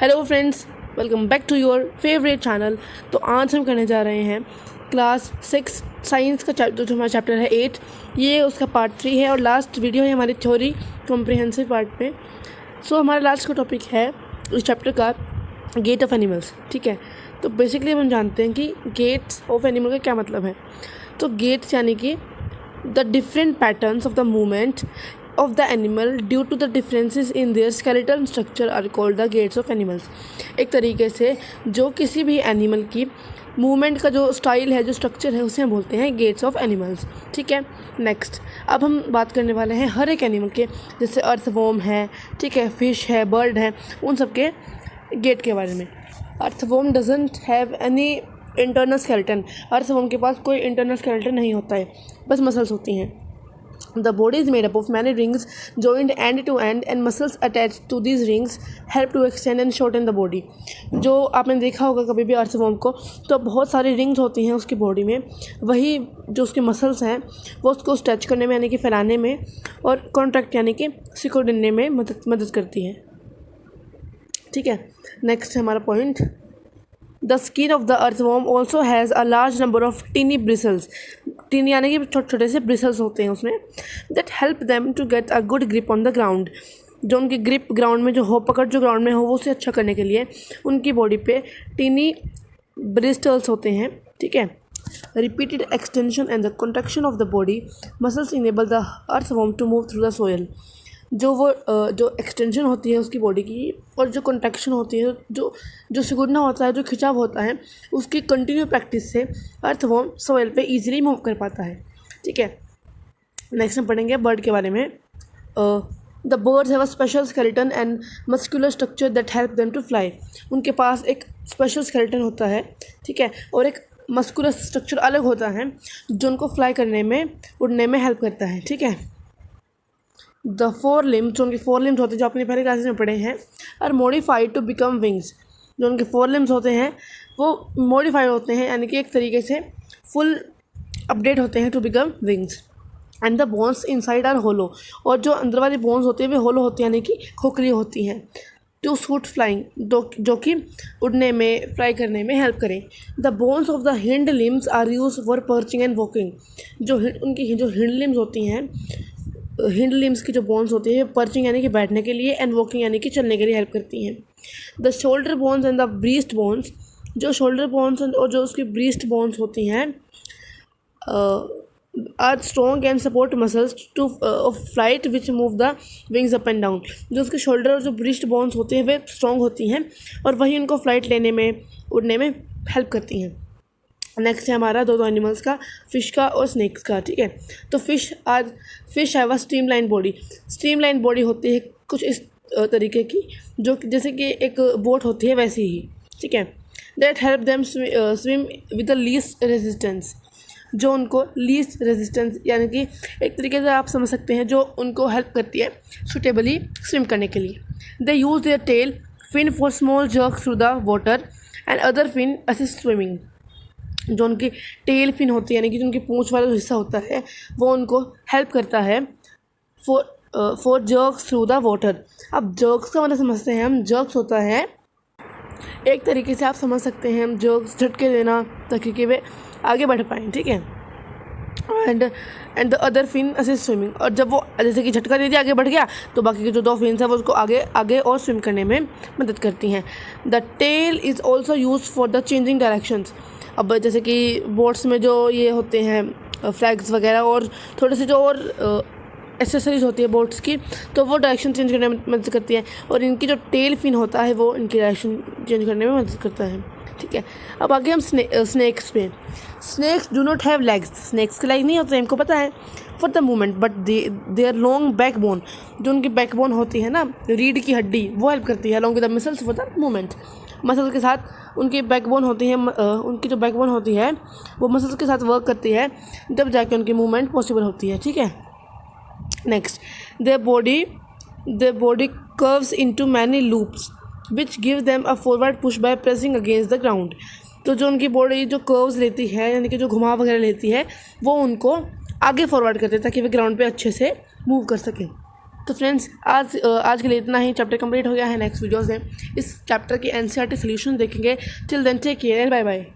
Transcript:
Hello friends, welcome back to your favourite channel. तो आज हम करने जा रहे हैं क्लास 6 साइंस का जो हमारा चैप्टर है 8। ये उसका पार्ट 3 है और लास्ट वीडियो है हमारी थ्योरी कॉम्प्रिहेंसिव पार्ट में। सो हमारा लास्ट का टॉपिक है इस चैप्टर का गेट ऑफ एनिमल्स। ठीक है, तो बेसिकली हम जानते हैं कि गेट्स ऑफ एनिमल का क्या मतलब है। तो गेट्स यानी कि the different patterns of the movement of the animal due to the differences in their skeletal structure are called the gaits of animals। एक तरीके से जो किसी भी एनिमल की मूवमेंट का जो स्टाइल है, जो स्ट्रक्चर है, उसे हम बोलते हैं गेट्स ऑफ एनिमल्स। ठीक है, नेक्स्ट अब हम बात करने वाले हैं हर एक एनिमल के, जैसे अर्थवॉर्म है, ठीक है, फिश है, बर्ड है, उन सब के गेट के बारे में। Earthworm doesn't have any internal skeleton. Earthworm के पास कोई इंटरनल स्केलेटन नहीं होता है, बस मसल्स होती हैं। The body is made up of many rings joined end to end and muscles attached to these rings help to extend and shorten the body। जो आपने देखा होगा कभी भी अर्थवॉर्म को, तो बहुत सारी रिंग्स होती हैं उसकी बॉडी में, वही जो उसके मसल्स हैं वो उसको स्ट्रेच करने में यानी कि फैलाने में और कॉन्ट्रैक्ट यानी कि सिकुड़ने में मदद करती है। ठीक है, नेक्स्ट हमारा point, the skin of the earthworm also has a large number of tiny bristles. Tiny यानी कि छोटे छोटे से ब्रिसल्स होते हैं उसमें, that help them to get a good grip on the ground. जो उनकी ग्रिप ग्राउंड में जो हो, पकड़ जो ग्राउंड में हो, वो उसे अच्छा करने के लिए उनकी बॉडी पे टीनी ब्रिस्टल्स होते हैं। ठीक है, repeated extension and the contraction of the body muscles enable the earthworm to move through the soil. जो एक्सटेंशन होती है उसकी बॉडी की और जो कॉन्ट्रैक्शन होती है, जो सिकुड़ना होता है, जो खिंचाव होता है, उसकी कंटिन्यू प्रैक्टिस से अर्थवॉर्म सोइल पे इजीली मूव कर पाता है। ठीक है, नेक्स्ट हम पढ़ेंगे बर्ड के बारे में। The birds have a special skeleton and muscular structure that help them to fly. उनके पास एक स्पेशल स्केलेटन होता है, ठीक है, और एक मस्कुलर स्ट्रक्चर अलग होता है जो उनको फ्लाई करने में, उड़ने में हेल्प करता है। ठीक है, द फोर लिम्स, जो उनके फोर लिम्स होते हैं, जो अपने पहले क्लासेस में पढ़े हैं, are modified to become wings. जो उनके फोर लिम्स होते हैं वो मॉडिफाइड होते हैं यानी कि एक तरीके से फुल अपडेट होते हैं to become wings. And the bones inside are hollow, और जो अंदर वाली बोन्स होती हैं वे होलो होती हैं यानी कि खोखली होती हैं। टू सूट फ्लाइंग, जो कि उड़ने में, फ्लाई करने में हेल्प करें। The bones of the hind limbs are use for perching and walking. उनकी जो हिंड लिम्स होती हैं, हिंड लिम्स की जो बोन्स होती है पर्चिंग यानी कि बैठने के लिए एंड वॉकिंग यानी कि चलने के लिए हेल्प करती हैं। The shoulder bones and the breast bones, जो शोल्डर बोन्स और जो उसकी ब्रीस्ट बोन्स होती हैं are strong and support muscles to of flight which move the wings up and down. जो उसके शोल्डर और जो ब्रीस्ट बोन्स होती हैं वे स्ट्रॉन्ग होती हैं और वही उनको फ्लाइट लेने में, उड़ने में हेल्प करती हैं। नेक्स्ट है हमारा दो एनिमल्स का, फ़िश का और स्नेक्स का। ठीक है, तो fish have a streamline body. Streamline body होती है कुछ इस तरीके की, जो जैसे कि एक बोट होती है वैसे ही। ठीक है, that help them swim with the least resistance. जो उनको लीस्ट रेजिस्टेंस यानी कि एक तरीके से आप समझ सकते हैं, जो उनको हेल्प करती है सुटेबली स्विम करने के लिए। They use their tail fin for small jerk through the water and other fin assist swimming. जो उनकी टेल फिन होती है यानी कि जो उनकी पूंछ वाला जो हिस्सा होता है वो उनको हेल्प करता है for jerks through the water. अब जर्क्स का मतलब समझते हैं हम, जर्क्स होता है एक तरीके से आप समझ सकते हैं हम जर्क्स, झटके देना ताकि कि वे आगे बढ़ पाएँ। ठीक है, and the other fin assist swimming, और जब वो जैसे कि झटका दे दिया आगे बढ़ गया तो बाकी के जो दो फिन्स हैं वो उसको आगे और स्विम करने में मदद करती हैं। The tail is also use for the changing directions. अब जैसे कि बोट्स में जो ये होते हैं फ्लैग्स वगैरह और थोड़े से जो और एक्सेसरीज होती है बोट्स की, तो वो डायरेक्शन चेंज करने में मदद करती है, और इनकी जो टेल फिन होता है वो इनकी डायरेक्शन चेंज करने में मदद करता है। ठीक है, अब आगे हम स्नेक्स पे। Snakes do not have legs. Snakes के लेग नहीं होते, इनको पता है, for the movement, but they are long back bone. जो उनकी बैक बोन होती है ना, रीढ़ की हड्डी, वो हेल्प करती है along with the muscles for the movement. Muscles के साथ उनकी बैकबोन होती है, उनकी जो बैकबोन होती है वो मसल्स के साथ वर्क करती है, तब जाके उनकी मूवमेंट पॉसिबल होती है। ठीक है, next, their body curves into many loops which give them a forward push by pressing against the ground. तो जो उनकी बॉडी जो कर्व्स लेती है यानी कि जो घुमाव वगैरह लेती है वो उनको आगे फॉरवर्ड करते हैं ताकि वे ग्राउंड पे अच्छे से मूव कर सकें। तो फ्रेंड्स आज के लिए इतना ही। चैप्टर कंप्लीट हो गया है। नेक्स्ट वीडियोज़ में इस चैप्टर के NCERT सोल्यूशन देखेंगे। Till then take care, bye bye.